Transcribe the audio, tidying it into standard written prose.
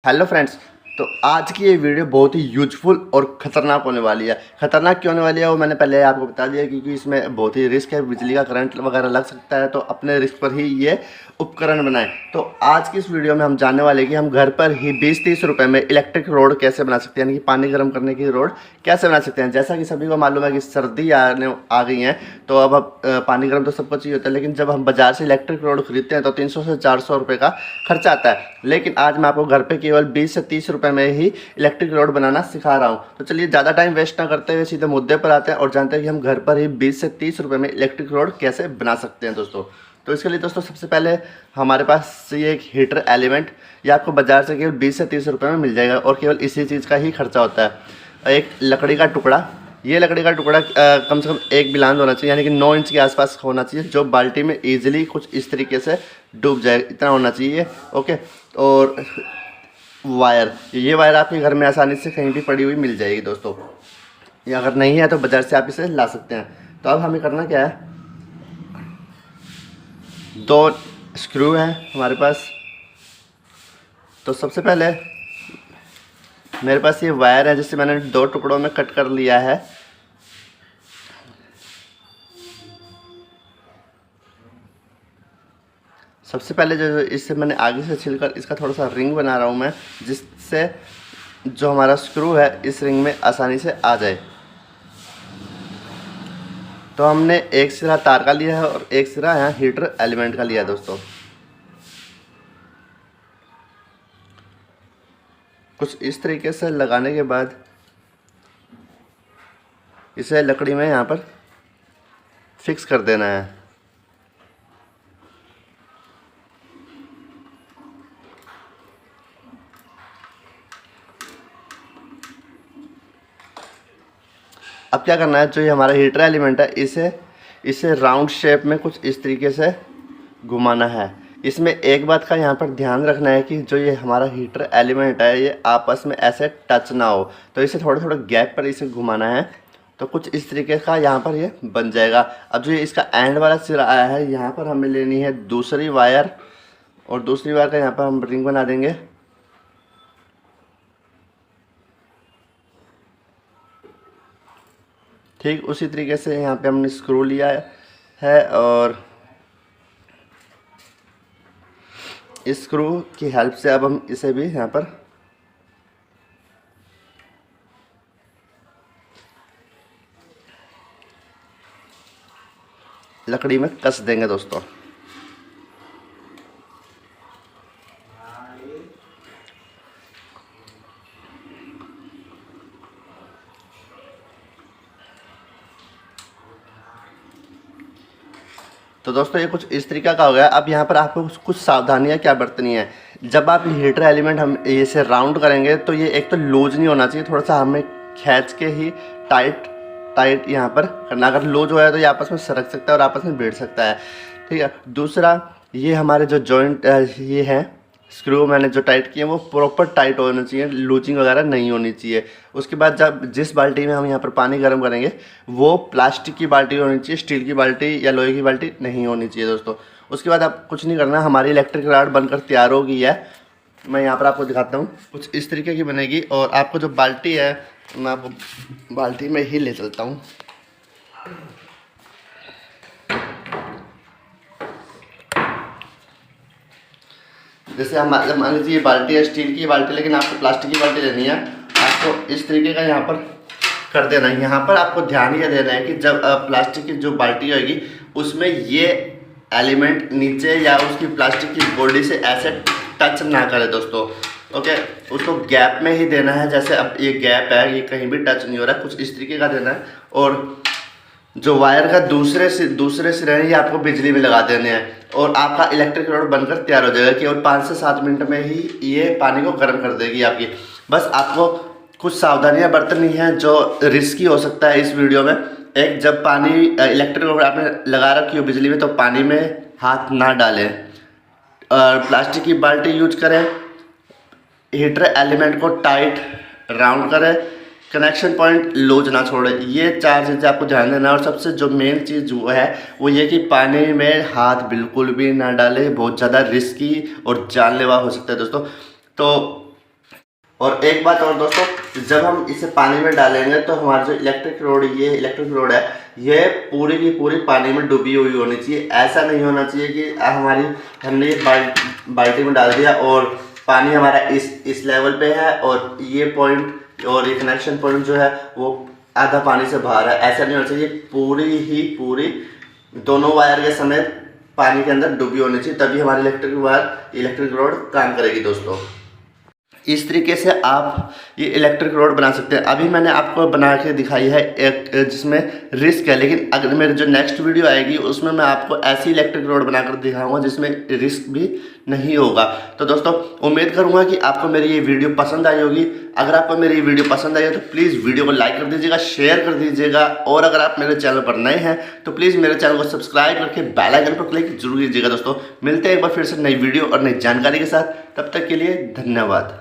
Hello friends. तो आज की ये वीडियो बहुत ही यूजफुल और ख़तरनाक होने वाली है। ख़तरनाक क्यों होने वाली है वो मैंने पहले आपको बता दिया, क्योंकि इसमें बहुत ही रिस्क है, बिजली का करंट वगैरह लग सकता है। तो अपने रिस्क पर ही ये उपकरण बनाएं। तो आज की इस वीडियो में हम जानने वाले हैं कि हम घर पर ही 20-30 रुपए में इलेक्ट्रिक रोड कैसे बना सकते हैं, यानी कि पानी गर्म करने की रोड कैसे बना सकते हैं। जैसा कि सभी को मालूम है कि सर्दी आ गई है, तो अब पानी गर्म तो सबको चाहिए होता है, लेकिन जब हम बाजार से इलेक्ट्रिक रोड खरीदते हैं तो 300 से 400 रुपये का खर्चा आता है। लेकिन आज मैं आपको घर पे केवल 20 से 30 रुपए में ही इलेक्ट्रिक रोड बनाना सिखा रहा हूँ। तो चलिए ज़्यादा टाइम वेस्ट ना करते हुए सीधे मुद्दे पर आते हैं और जानते हैं कि हम घर पर ही 20 से 30 रुपए में इलेक्ट्रिक रोड कैसे बना सकते हैं दोस्तों। तो इसके लिए दोस्तों सबसे पहले हमारे पास ये एक हीटर एलिमेंट, ये आपको बाजार से केवल 20 से 30 रुपए में मिल जाएगा और केवल इसी चीज़ का ही खर्चा होता है। एक लकड़ी का टुकड़ा, ये लकड़ी का टुकड़ा कम से कम 1 बिलांद होना चाहिए, यानी कि 9 इंच के आसपास होना चाहिए, जो बाल्टी में ईजिली कुछ इस तरीके से डूब जाए, इतना होना चाहिए। ओके। और वायर, ये वायर आपके घर में आसानी से कहीं भी पड़ी हुई मिल जाएगी दोस्तों, या अगर नहीं है तो बाजार से आप इसे ला सकते हैं। तो अब हमें करना क्या है, 2 स्क्रू हैं हमारे पास। तो सबसे पहले मेरे पास ये वायर है जिसे मैंने 2 टुकड़ों में कट कर लिया है। सबसे पहले जो इससे मैंने आगे से छिलकर इसका थोड़ा सा रिंग बना रहा हूँ मैं, जिससे जो हमारा स्क्रू है इस रिंग में आसानी से आ जाए। तो हमने एक सिरा तार का लिया है और एक सिरा यहाँ हीटर एलिमेंट का लिया है दोस्तों। कुछ इस तरीके से लगाने के बाद इसे लकड़ी में यहाँ पर फिक्स कर देना है। अब क्या करना है, जो ये हमारा हीटर एलिमेंट है इसे इसे राउंड शेप में कुछ इस तरीके से घुमाना है। इसमें एक बात का यहाँ पर ध्यान रखना है कि जो ये हमारा हीटर एलिमेंट है ये आपस में ऐसे टच ना हो, तो इसे थोड़ा थोड़ा गैप पर इसे घुमाना है। तो कुछ इस तरीके का यहाँ पर ये बन जाएगा। अब जो ये इसका एंड वाला सिरा आया है, यहाँ पर हमें लेनी है दूसरी वायर, और दूसरी वायर का यहाँ पर हम रिंग बना देंगे। ठीक उसी तरीके से यहाँ पे हमने स्क्रू लिया है और इस स्क्रू की हेल्प से अब हम इसे भी यहाँ पर लकड़ी में कस देंगे दोस्तों। तो दोस्तों ये कुछ इस तरीका का हो गया। अब यहाँ पर आपको कुछ सावधानियाँ क्या बरतनी है। जब आप हीटर एलिमेंट हम इसे राउंड करेंगे तो ये एक तो लूज नहीं होना चाहिए, थोड़ा सा हमें खींच के ही टाइट टाइट यहाँ पर करना। अगर लूज हो जाए तो ये आपस में सरक सकता है और आपस में भिड़ सकता है। ठीक है। दूसरा, ये हमारे जो जॉइंट ये है स्क्रू मैंने जो टाइट किए वो प्रॉपर टाइट होना चाहिए, लूजिंग वगैरह नहीं होनी चाहिए। उसके बाद जब जिस बाल्टी में हम यहाँ पर पानी गर्म करेंगे वो प्लास्टिक की बाल्टी होनी चाहिए, स्टील की बाल्टी या लोहे की बाल्टी नहीं होनी चाहिए दोस्तों। उसके बाद आप कुछ नहीं करना, हमारी इलेक्ट्रिक रॉड बनकर तैयार हो गई है। मैं यहाँ पर आपको दिखाता हूँ, कुछ इस तरीके की बनेगी। और आपको जो बाल्टी है मैं आपको बाल्टी में ही ले चलता हूँ। जैसे हम मान लीजिए ये बाल्टी है स्टील की बाल्टी, लेकिन आपको प्लास्टिक की बाल्टी लेनी है। आपको इस तरीके का यहाँ पर कर देना है। यहाँ पर आपको ध्यान ये देना है कि जब प्लास्टिक की जो बाल्टी होगी उसमें ये एलिमेंट नीचे या उसकी प्लास्टिक की बॉडी से ऐसे टच ना करे दोस्तों। ओके, उसको गैप में ही देना है। जैसे अब ये गैप है, ये कहीं भी टच नहीं हो रहा, कुछ इस तरीके का देना है। और जो वायर का दूसरे सिरे हैं ये आपको बिजली में लगा देने हैं और आपका इलेक्ट्रिक रोड बनकर तैयार हो जाएगा। केवल 5 से 7 मिनट में ही ये पानी को गर्म कर देगी आपकी। बस आपको कुछ सावधानियां बरतनी है जो रिस्की हो सकता है इस वीडियो में। एक, जब पानी इलेक्ट्रिक रोड आपने लगा रखी हो बिजली में तो पानी में हाथ ना डालें, और प्लास्टिक की बाल्टी यूज करें, हीटर एलिमेंट को टाइट राउंड करें, कनेक्शन पॉइंट लूज ना छोड़े। ये 4 चीज़ें आपको ध्यान देना है। और सबसे जो मेन चीज़ वो है वो ये कि पानी में हाथ बिल्कुल भी ना डाले, बहुत ज़्यादा रिस्की और जानलेवा हो सकता है दोस्तों। तो और एक बात और दोस्तों, जब हम इसे पानी में डालेंगे तो हमारा जो इलेक्ट्रिक रोड है ये पूरी की पूरी पानी में डूबी हुई होनी चाहिए। ऐसा नहीं होना चाहिए कि हमने ये बाल्टी में डाल दिया और पानी हमारा इस लेवल पे है और ये पॉइंट और ये कनेक्शन पॉइंट जो है वो आधा पानी से बाहर है। ऐसा नहीं होना चाहिए, पूरी दोनों वायर के समेत पानी के अंदर डूबी होनी चाहिए, तभी हमारी इलेक्ट्रिक रोड काम करेगी दोस्तों। इस तरीके से आप ये इलेक्ट्रिक रोड बना सकते हैं। अभी मैंने आपको बना के दिखाई है एक जिसमें रिस्क है, लेकिन अगर मेरी जो नेक्स्ट वीडियो आएगी उसमें मैं आपको ऐसी इलेक्ट्रिक रोड बनाकर दिखाऊंगा जिसमें रिस्क भी नहीं होगा। तो दोस्तों उम्मीद करूंगा कि आपको मेरी ये वीडियो पसंद आई होगी। अगर आपको मेरी ये वीडियो पसंद आई है तो प्लीज़ वीडियो को लाइक कर दीजिएगा, शेयर कर दीजिएगा, और अगर आप मेरे चैनल पर नए हैं तो प्लीज़ मेरे चैनल को सब्सक्राइब करके बेल आइकन पर क्लिक जरूर कीजिएगा। दोस्तों मिलते हैं एक बार फिर से नई वीडियो और नई जानकारी के साथ, तब तक के लिए धन्यवाद।